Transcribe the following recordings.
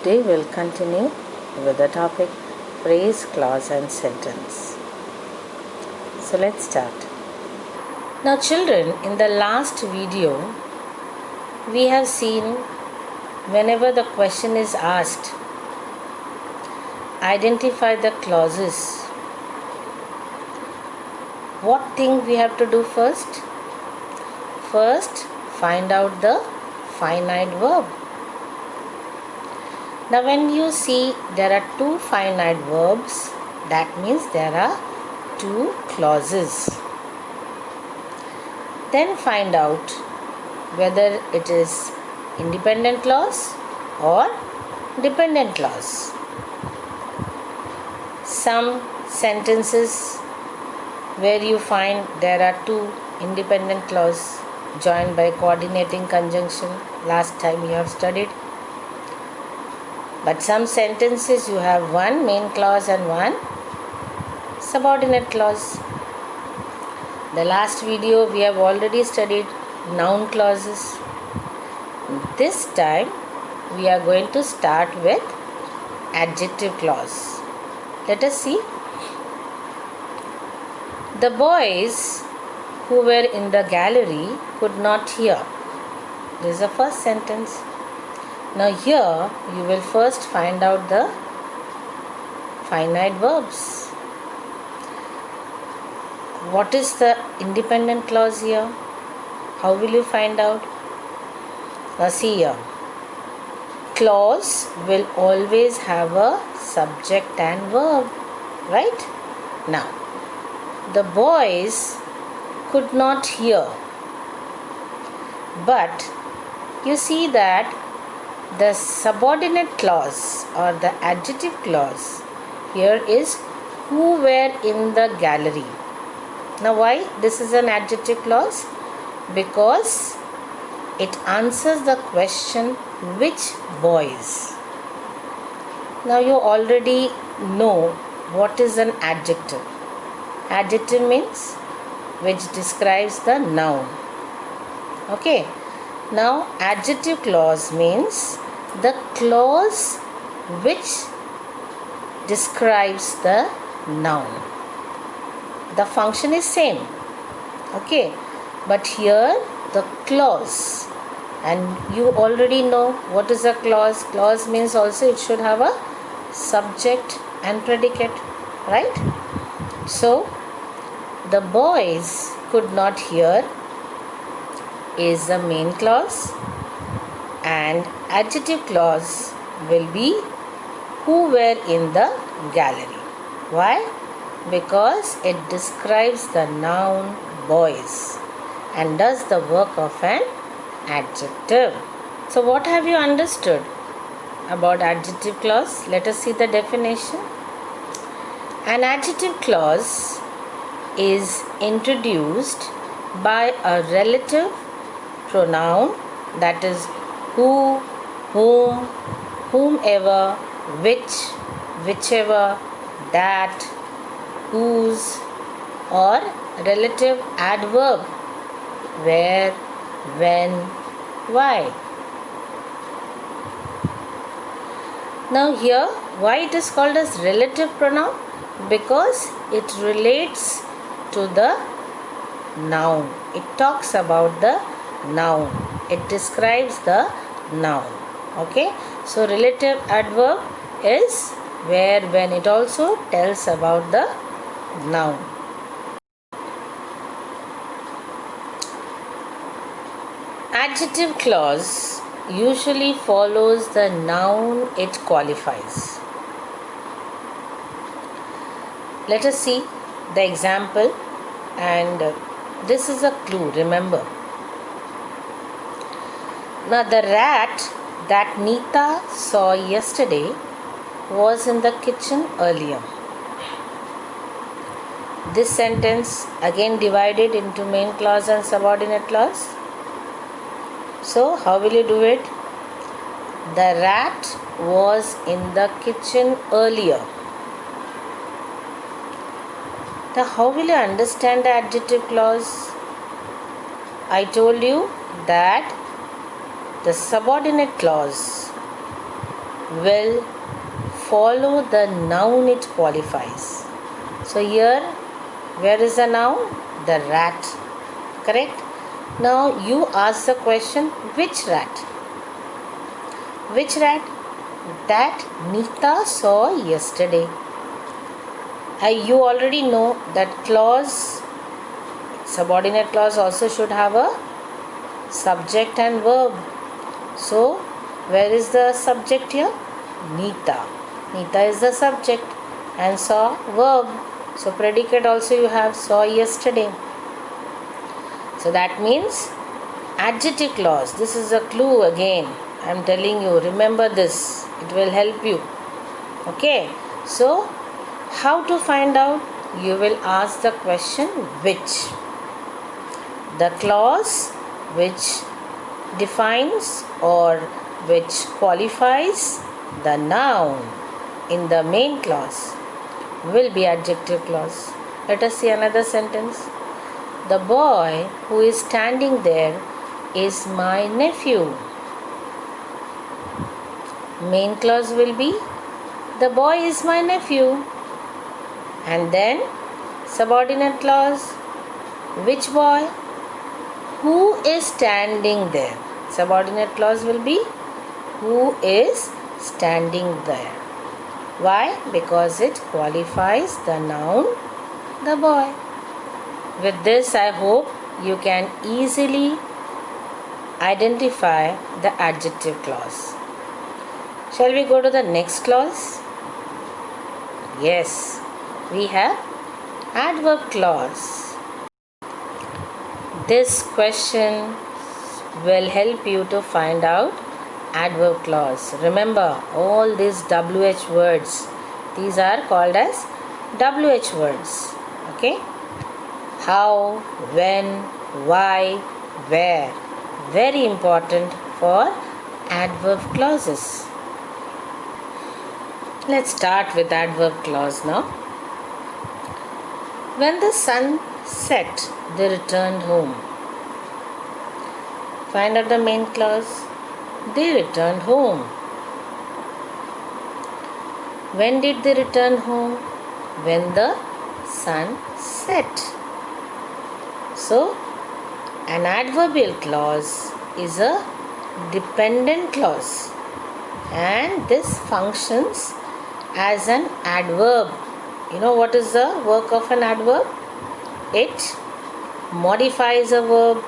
Today we'll continue with the topic phrase, clause and sentence. So let's start. Now children, in the last video we have seen whenever the question is asked, identify the clauses. What thing we have to do first? First, find out the finite verb. Now when you see there are two finite verbs, that means there are two clauses. Then find out whether it is independent clause or dependent clause. Some sentences where you find there are two independent clause joined by coordinating conjunction, last time you have studied. But some sentences you have one main clause and one subordinate clause. The last video we have already studied noun clauses. This time we are going to start with adjective clause. Let us see. The boys who were in the gallery could not hear. This is the first sentence. Now here you will first find out the finite verbs. What is the independent clause here? How will you find out? Now see here. Clause will always have a subject and verb, right? Now, the boys could not hear. But you see that the subordinate clause or the adjective clause here is who were in the gallery. Now why this is an adjective clause? Because it answers the question which boys. Now you already know what is an adjective. Adjective means which describes the noun. Okay. Now adjective clause means the clause which describes the noun. The function is same. Okay. But here the clause, and you already know what is a clause. Clause means also it should have a subject and predicate, right? So the boys could not hear is the main clause, and adjective clause will be who were in the gallery. Why? Because it describes the noun boys and does the work of an adjective. So what have you understood about adjective clause? Let us see the definition. An adjective clause is introduced by a relative pronoun, that is who, whom, whomever, which, whichever, that, whose, or relative adverb where, when, why. Now here why it is called as relative pronoun? Because it relates to the noun. It talks about the noun. It describes the noun. Okay. So relative adverb is where, when. It also tells about the noun. Adjective clause usually follows the noun it qualifies. Let us see the example, and this is a clue, remember. Now the rat that Neeta saw yesterday was in the kitchen earlier. This sentence again divided into main clause and subordinate clause. So how will you do it? The rat was in the kitchen earlier. Now how will you understand the adjective clause? I told you that the subordinate clause will follow the noun it qualifies. So here, where is the noun? The rat. Correct? Now you ask the question, which rat? Which rat? That Nita saw yesterday. You already know that clause, subordinate clause also should have a subject and verb. So where is the subject here? Nita. Nita is the subject and saw verb. So predicate also you have saw yesterday. So that means adjective clause. This is a clue again. I am telling you, remember this. It will help you. Okay. So how to find out? You will ask the question which. The clause which defines or which qualifies the noun in the main clause will be adjective clause. Let us see another sentence. The boy who is standing there is my nephew. Main clause will be the boy is my nephew. And then subordinate clause, which boy? Who is standing there? Subordinate clause will be who is standing there. Why? Because it qualifies the noun, the boy. With this, I hope you can easily identify the adjective clause. Shall we go to the next clause? Yes, we have adverb clause. This question will help you to find out adverb clause. Remember, all these WH words, these are called as WH words. Okay? How, when, why, where. Very important for adverb clauses. Let's start with adverb clause now. When the sun set, they returned home. Find out the main clause. They returned home. When did they return home? When the sun set. So, an adverbial clause is a dependent clause, and this functions as an adverb. You know what is the work of an adverb? It modifies a verb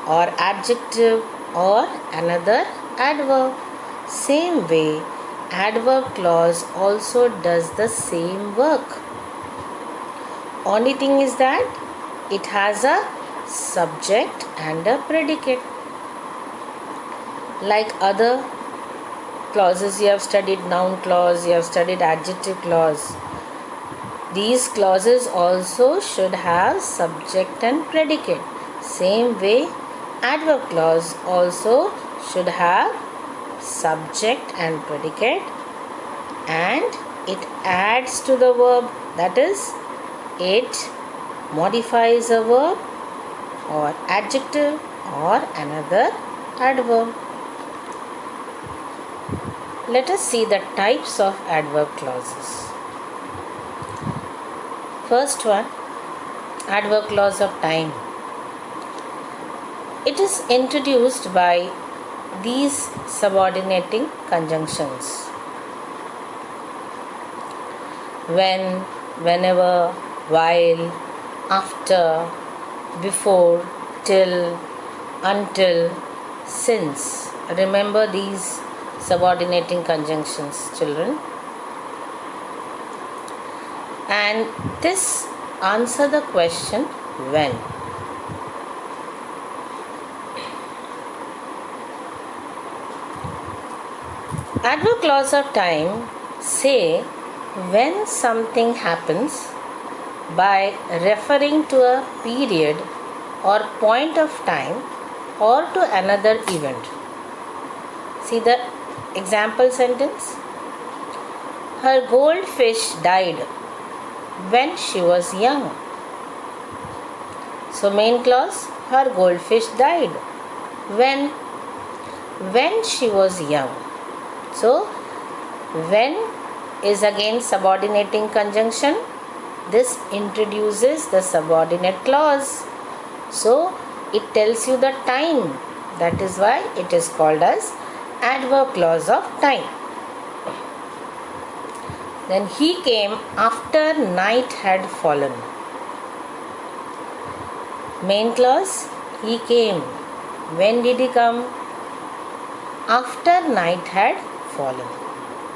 or adjective or another adverb. Same way, adverb clause also does the same work. Only thing is that it has a subject and a predicate. Like other clauses you have studied, noun clause, you have studied adjective clause. These clauses also should have subject and predicate. Same way, adverb clause also should have subject and predicate, and it adds to the verb, that is, it modifies a verb or adjective or another adverb. Let us see the types of adverb clauses. First one, adverb clause of time. It is introduced by these subordinating conjunctions: when, whenever, while, after, before, till, until, since. Remember these subordinating conjunctions, children. And this answer the question when. Adverb clause of time say when something happens by referring to a period or point of time or to another event. See the example sentence. Her goldfish died when she was young. So main clause, her goldfish died when she was young. So When is again subordinating conjunction. This introduces the subordinate clause. So it tells you the time. That is why it is called as adverb clause of time. Then he came after night had fallen. Main clause, he came. When did he come? After night had fallen.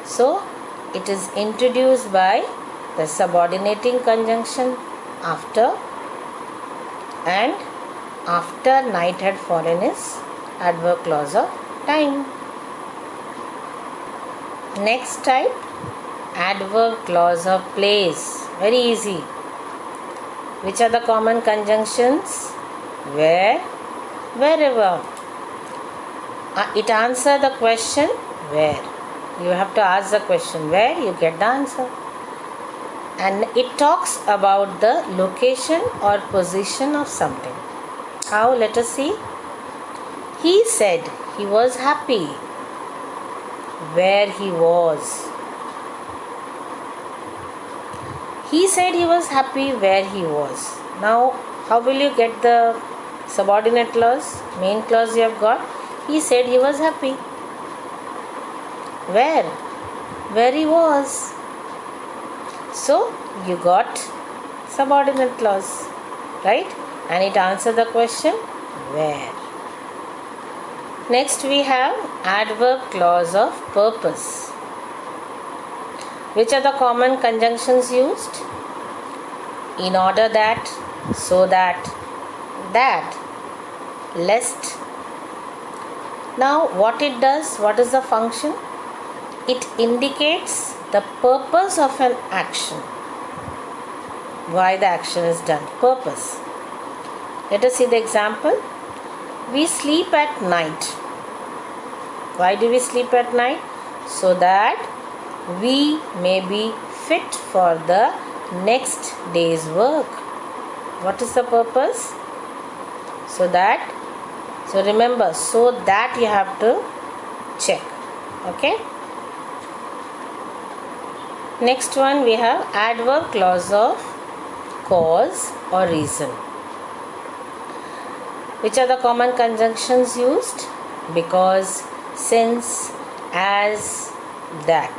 So it is introduced by the subordinating conjunction after, and after night had fallen is adverb clause of time. Next type, adverb clause of place. Very easy. Which are the common conjunctions? Where, wherever. It answers the question where. You have to ask the question where, you get the answer. And it talks about the location or position of something. How? Let us see. He said he was happy where he was. He said he was happy where he was. Now, how will you get the subordinate clause? Main clause you have got. He said he was happy. Where? Where he was. So, you got subordinate clause, right? And it answers the question where. Next we have adverb clause of purpose. Which are the common conjunctions used? In order that, so that, lest. Now what it does, what is the function? It indicates the purpose of an action. Why the action is done. Purpose. Let us see the example. We sleep at night. Why do we sleep at night? So that we may be fit for the next day's work. What is the purpose? So remember, so that you have to check. Okay. Next one we have adverb clause of cause or reason. Which are the common conjunctions used? Because, since, as, that.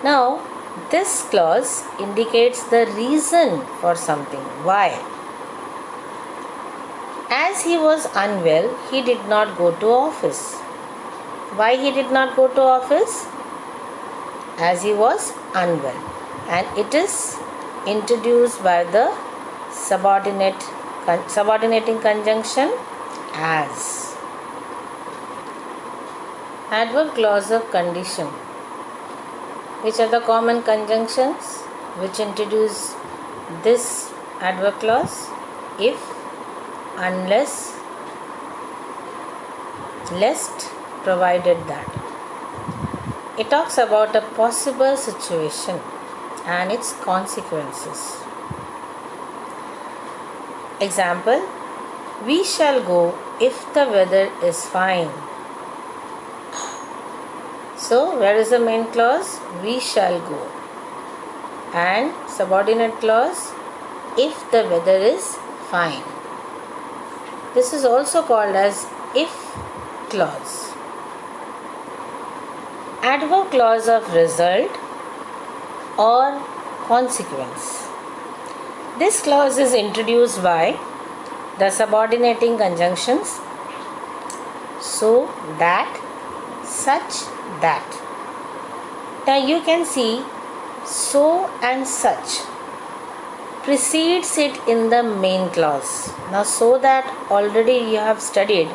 Now, this clause indicates the reason for something. Why? As he was unwell, he did not go to office. Why he did not go to office? As he was unwell. And it is introduced by the subordinating conjunction as. Adverb clause of condition. Which are the common conjunctions which introduce this adverb clause? If, unless, lest, provided that. It talks about a possible situation and its consequences. Example, we shall go if the weather is fine. So, where is the main clause? We shall go. And subordinate clause, if the weather is fine. This is also called as if clause. Adverb clause of result or consequence. This clause is introduced by the subordinating conjunctions so that, such that. Now you can see so and such precedes it in the main clause. Now so that already you have studied,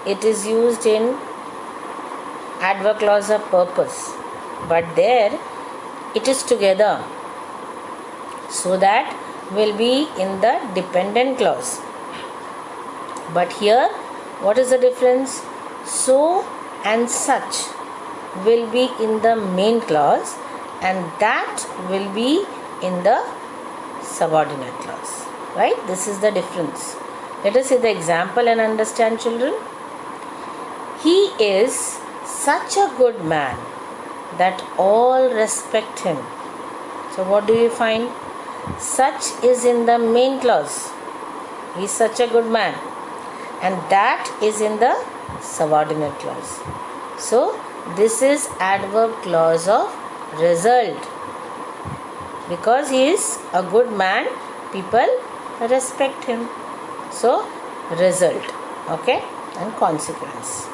it is used in adverb clause of purpose, but there it is together. So that will be in the dependent clause. But here, what is the difference? So and such will be in the main clause and that will be in the subordinate clause. Right? This is the difference. Let us see the example and understand, children. He is Such a good man that all respect him. So what do you find? Such is in the main clause. He is such a good man. And that is in the subordinate clause. So this is adverb clause of result. Because he is a good man, people respect him. So result, okay, and consequence.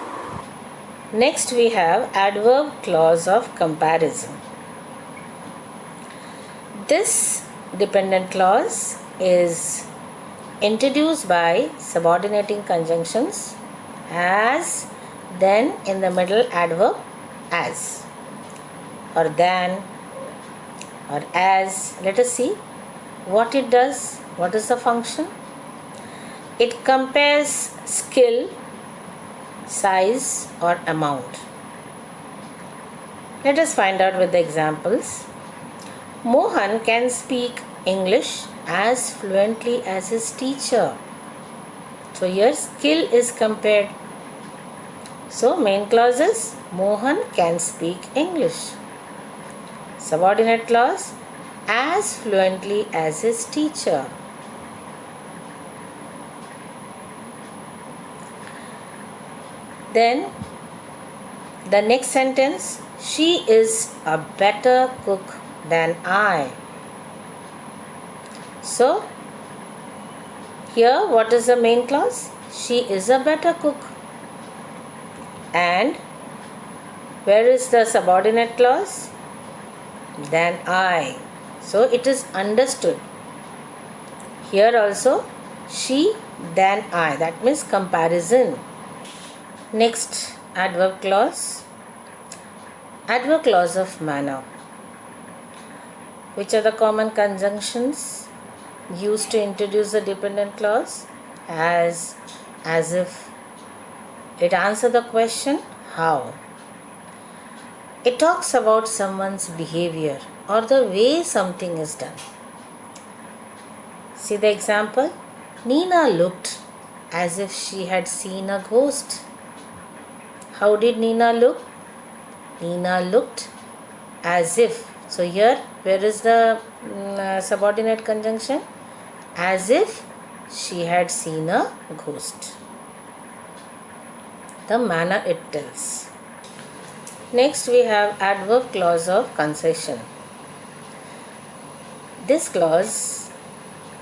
Next we have adverb clause of comparison. This dependent clause is introduced by subordinating conjunctions as, then in the middle adverb as, or than, or as. Let us see what it does. What is the function? It compares skill, size, or amount. Let us find out with the examples. Mohan can speak English as fluently as his teacher. So here skill is compared. So main clause is Mohan can speak English. Subordinate clause, as fluently as his teacher. Then the next sentence, she is a better cook than I. So here what is the main clause? She is a better cook. And where is the subordinate clause? Than I. So it is understood. Here also she than I. That means comparison. Next adverb clause. Adverb clause of manner. Which are the common conjunctions used to introduce the dependent clause? As if. It answers the question how. It talks about someone's behavior or the way something is done. See the example? Nina looked as if she had seen a ghost. How did Nina look? Nina looked as if. So here, where is the subordinate conjunction? As if she had seen a ghost. The manner it tells. Next we have adverb clause of concession. This clause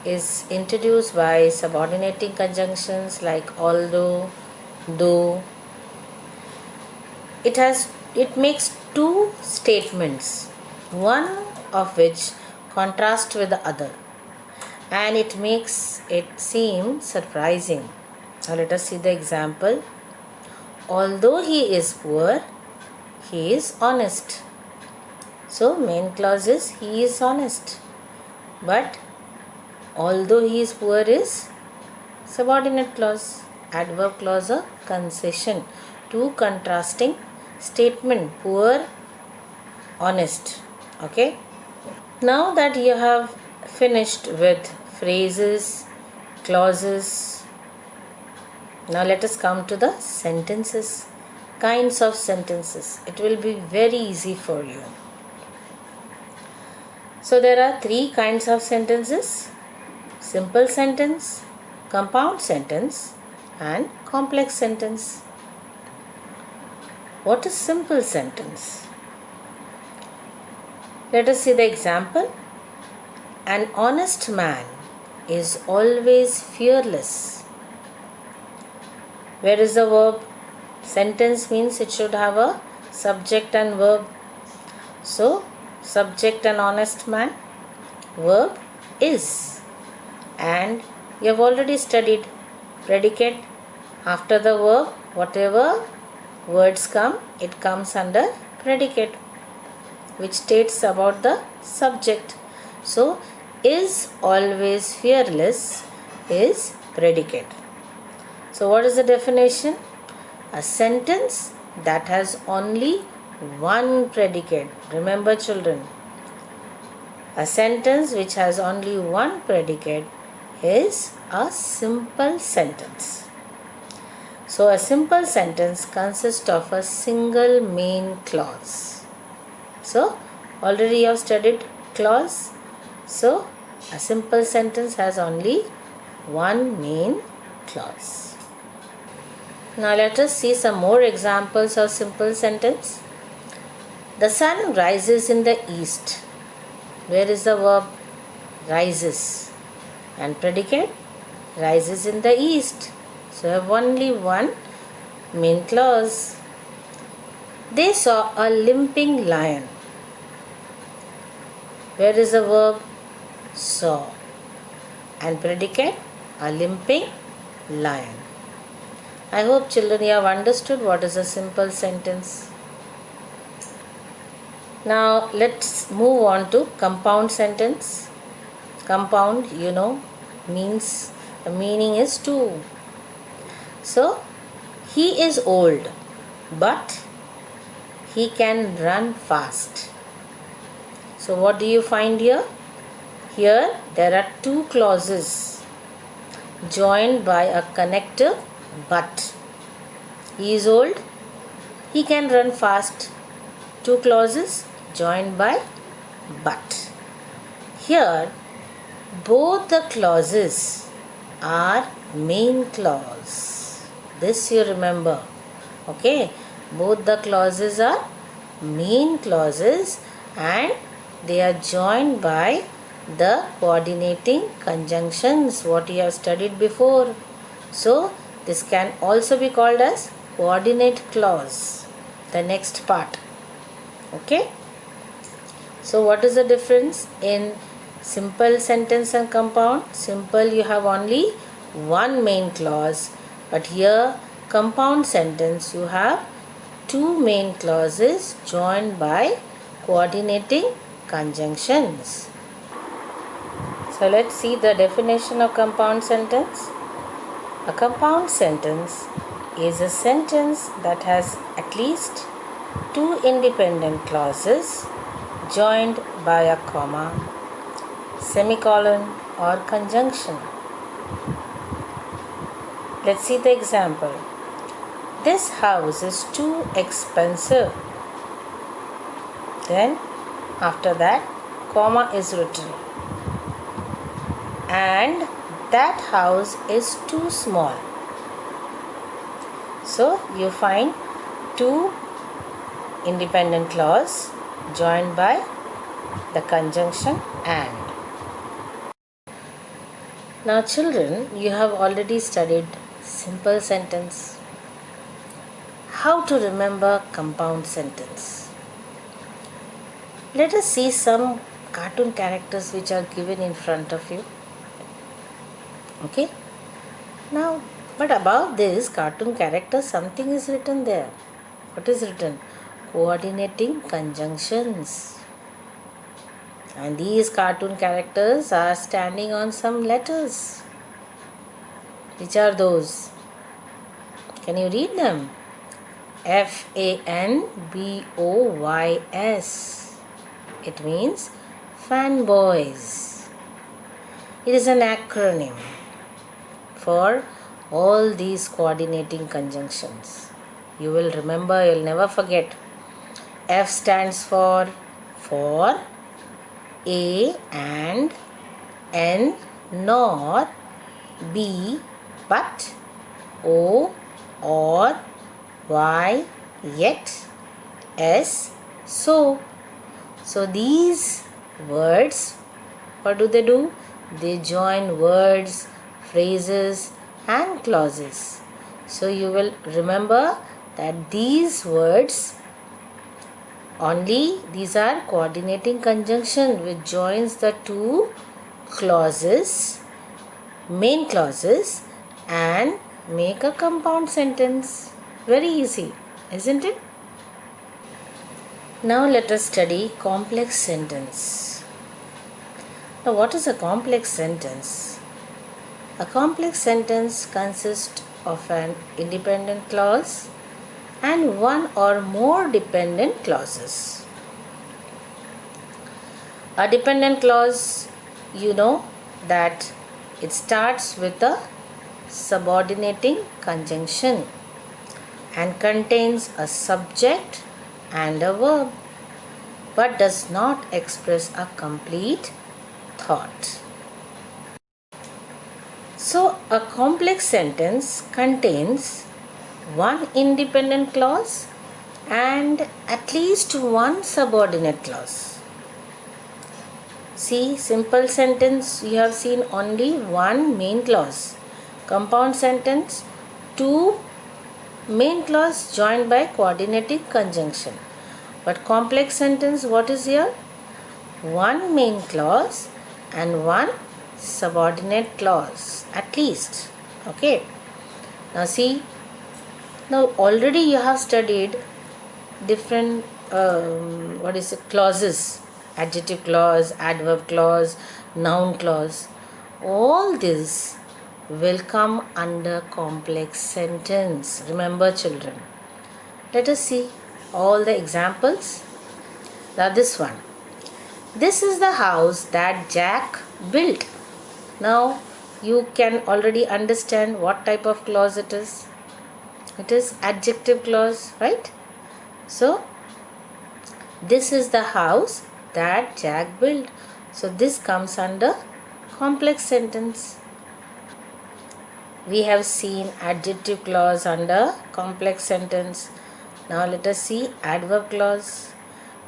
is introduced by subordinating conjunctions like although, though. It makes two statements, one of which contrasts with the other, and it makes it seem surprising. Now let us see the example. Although he is poor, he is honest. So main clause is he is honest. But although he is poor is subordinate clause, adverb clause of concession. Two contrasting statement, poor, honest. Okay. Now that you have finished with phrases, clauses, now let us come to the sentences, kinds of sentences. It will be very easy for you. So there are three kinds of sentences: simple sentence, compound sentence, and complex sentence. What is simple sentence? Let us see the example. An honest man is always fearless. Where is the verb? Sentence means it should have a subject and verb. So, subject and honest man, verb is. And you have already studied predicate. After the verb, whatever words come, it comes under predicate, which states about the subject. So, is always fearless is predicate. So, what is the definition? A sentence that has only one predicate. Remember, children, a sentence which has only one predicate is a simple sentence. So a simple sentence consists of a single main clause. So already you have studied clause. So a simple sentence has only one main clause. Now let us see some more examples of simple sentence. The sun rises in the east. Where is the verb? Rises. And predicate? Rises in the east. So I have only one main clause. They saw a limping lion. Where is the verb? Saw. And predicate? A limping lion. I hope children you have understood what is a simple sentence. Now let's move on to compound sentence. Compound, means the meaning is two. So he is old, but he can run fast. So what do you find here? Here there are two clauses joined by a connective but. He is old, he can run fast. Two clauses joined by but. Here both the clauses are main clause. This you remember. Okay, both the clauses are main clauses and they are joined by the coordinating conjunctions what you have studied before. So this can also be called as coordinate clause, the next part. Okay. So what is the difference in simple sentence and compound? Simple you have only one main clause, but here compound sentence you have two main clauses joined by coordinating conjunctions. So let's see the definition of compound sentence. A compound sentence is a sentence that has at least two independent clauses joined by a comma, semicolon or conjunction. Let's see the example. This house is too expensive. Then after that comma is written. And that house is too small. So you find two independent clause joined by the conjunction and. Now children, you have already studied simple sentence. How to remember compound sentence? Let us see some cartoon characters which are given in front of you. Okay. Now, but above this cartoon character, something is written there. What is written? Coordinating conjunctions. And these cartoon characters are standing on some letters. Which are those? Can you read them? FANBOYS. It means fanboys. It is an acronym for all these coordinating conjunctions. You will remember, you will never forget. F stands for A and, N nor, B but, O or, Y yet, S so. So these words, what do? They join words, phrases and clauses. So you will remember that these words only, these are coordinating conjunction which joins the two clauses, main clauses, and make a compound sentence. Very easy, isn't it? Now let us study complex sentence. Now what is a complex sentence? A complex sentence consists of an independent clause and one or more dependent clauses. A dependent clause, you know that it starts with a subordinating conjunction. and contains a subject and a verb, but does not express a complete thought. So, a complex sentence contains one independent clause and at least one subordinate clause. See, simple sentence, you have seen only one main clause. Compound sentence, two main clause joined by coordinating conjunction. But complex sentence, what is here? One main clause and one subordinate clause at least. Okay. Now see, now already you have studied different clauses: adjective clause, adverb clause, noun clause. All this will come under complex sentence. Remember, children. Let us see all the examples. Now this one. This is the house that Jack built. Now you can already understand what type of clause it is. It is adjective clause, right? So this is the house that Jack built. So this comes under complex sentence. We have seen adjective clause under complex sentence. Now let us see adverb clause.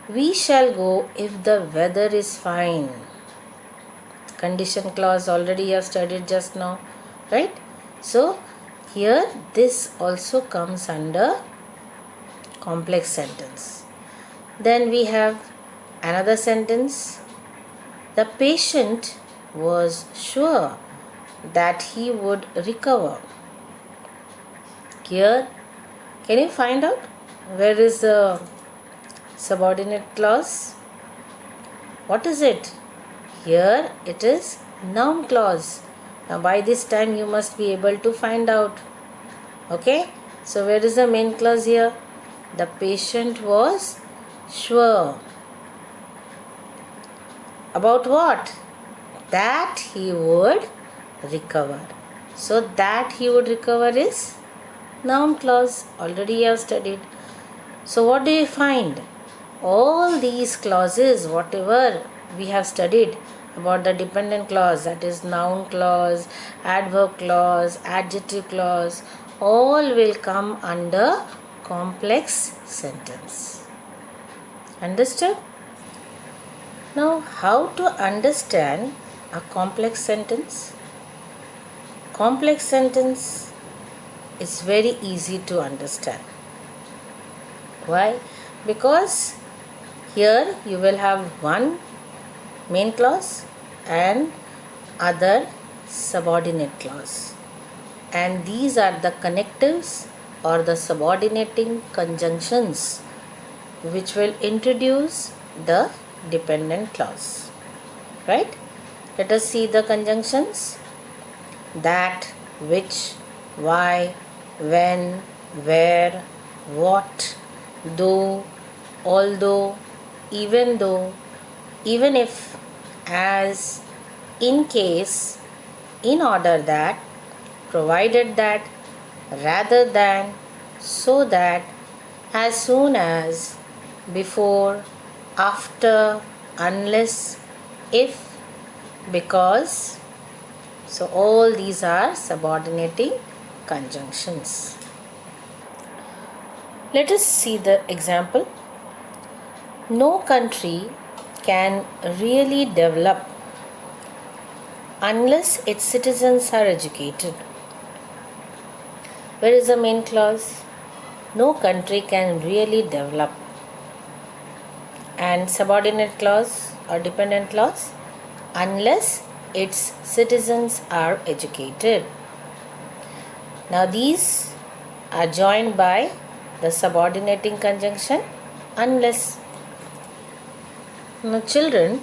We shall go if the weather is fine. Condition clause already you have studied just now, right? So here this also comes under complex sentence. Then we have another sentence. The patient was sure that he would recover. Here, can you find out where is the subordinate clause? What is it? Here it is noun clause. Now by this time you must be able to find out. Okay? So where is the main clause here? The patient was sure. About what? That he would recover. So that he would recover is noun clause. Already you have studied. So what do you find? All these clauses, whatever we have studied about the dependent clause, that is noun clause, adverb clause, adjective clause, all will come under complex sentence. Understood? Now, how to understand a complex sentence? Complex sentence is very easy to understand. Why? Because here you will have one main clause and other subordinate clause. And these are the connectives or the subordinating conjunctions which will introduce the dependent clause. Right? Let us see the conjunctions. That, which, why, when, where, what, though, although, even though, even if, as, in case, in order that, provided that, rather than, so that, as soon as, before, after, unless, if, because. So all these are subordinating conjunctions. Let us see the example. No country can really develop unless its citizens are educated. Where is the main clause? No country can really develop. And subordinate clause or dependent clause? Unless its citizens are educated. Now these are joined by the subordinating conjunction unless. Now children,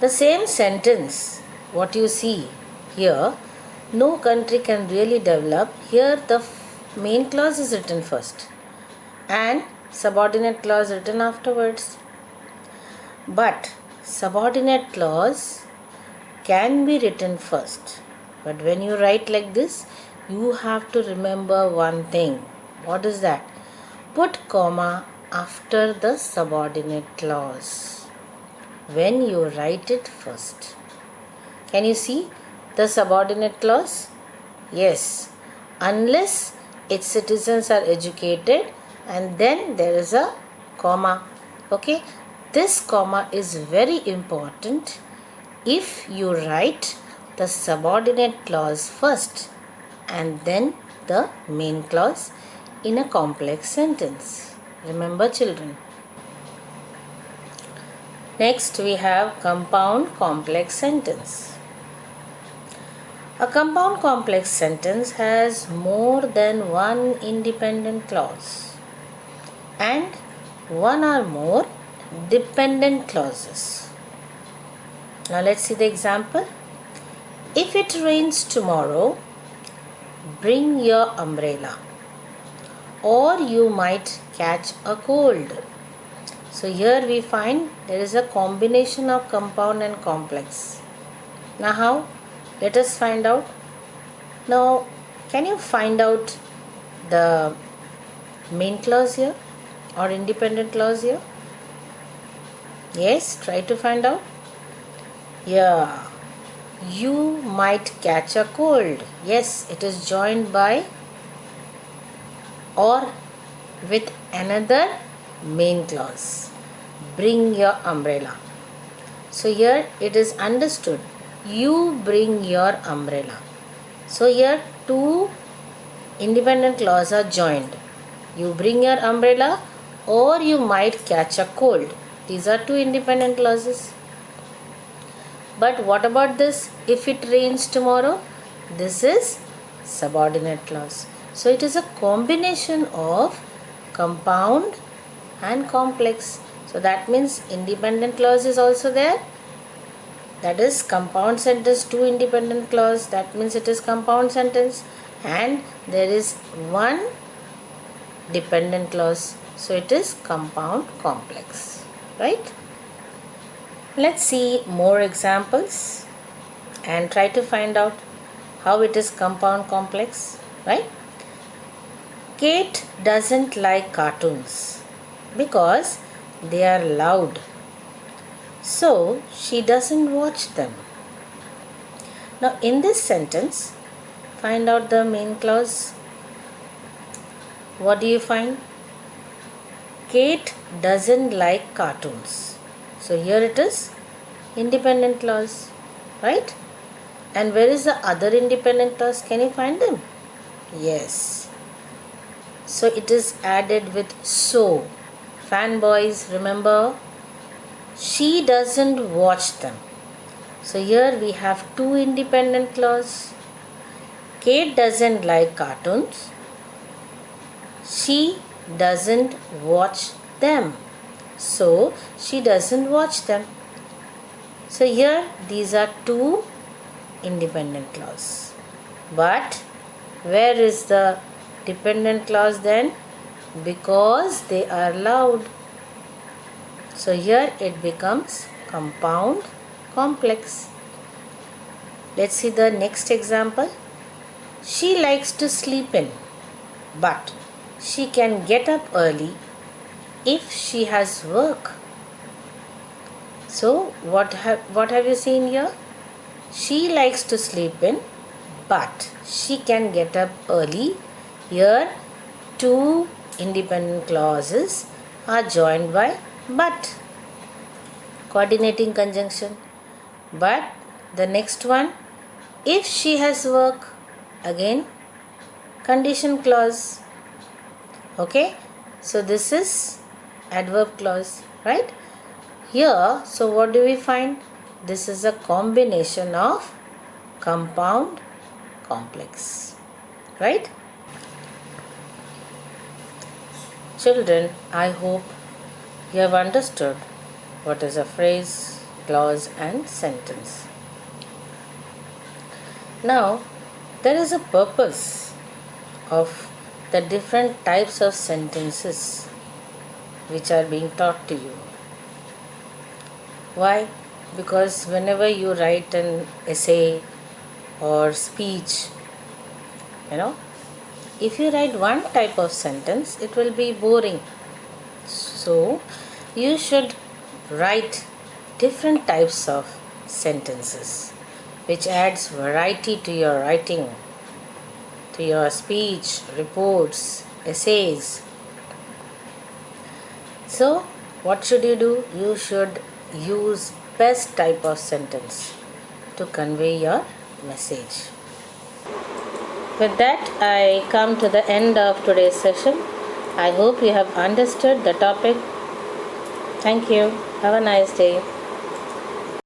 the same sentence what you see here, no country can really develop, here the main clause is written first and subordinate clause written afterwards. But subordinate clause can be written first. But when you write like this, you have to remember one thing. What is that? Put comma after the subordinate clause when you write it first. Can you see the subordinate clause? Yes. Unless its citizens are educated, and then there is a comma. Okay. This comma is very important if you write the subordinate clause first and then the main clause in a complex sentence. Remember, children. Next we have compound complex sentence. A compound complex sentence has more than one independent clause and one or more dependent clauses. Now let's see the example. If it rains tomorrow, bring your umbrella, or you might catch a cold. So here we find there is a combination of compound and complex. Now how? Let us find out. Now, can you find out the main clause here or independent clause here? Yes, try to find out. Yeah, you might catch a cold. Yes, it is joined by or with another main clause. Bring your umbrella. So here it is understood. You bring your umbrella. So here two independent clauses are joined. You bring your umbrella or you might catch a cold. These are two independent clauses. But what about this? If it rains tomorrow, this is subordinate clause. So it is a combination of compound and complex. So that means independent clause is also there. That is compound sentence, two independent clause. That means it is compound sentence. And there is one dependent clause. So it is compound complex. Right? Let's see more examples and try to find out how it is compound complex. Right? Kate doesn't like cartoons because they are loud. So she doesn't watch them. Now in this sentence, find out the main clause. What do you find? Kate doesn't like cartoons. So here it is independent clause, right? And where is the other independent clause? Can you find them? Yes. So it is added with so. Fanboys, remember? She doesn't watch them. So here we have two independent clause. Kate doesn't like cartoons. She doesn't watch them. So she doesn't watch them. So here these are two independent clause. But where is the dependent clause then? Because they are loud. So here it becomes compound complex. Let's see the next example. She likes to sleep in, but she can get up early if she has work. So what have you seen here? She likes to sleep in, but she can get up early. Here two independent clauses are joined by but. Coordinating conjunction. But the next one, if she has work, again condition clause. Okay, so this is adverb clause, right? Here, so what do we find? This is a combination of compound complex, right? Children, I hope you have understood what is a phrase, clause and sentence. Now, there is a purpose of the different types of sentences which are being taught to you. Why? Because whenever you write an essay or speech, if you write one type of sentence, it will be boring. So, you should write different types of sentences, which adds variety to your writing, to your speech, reports, essays. So, what should you do? You should use best type of sentence to convey your message. With that, I come to the end of today's session. I hope you have understood the topic. Thank you. Have a nice day.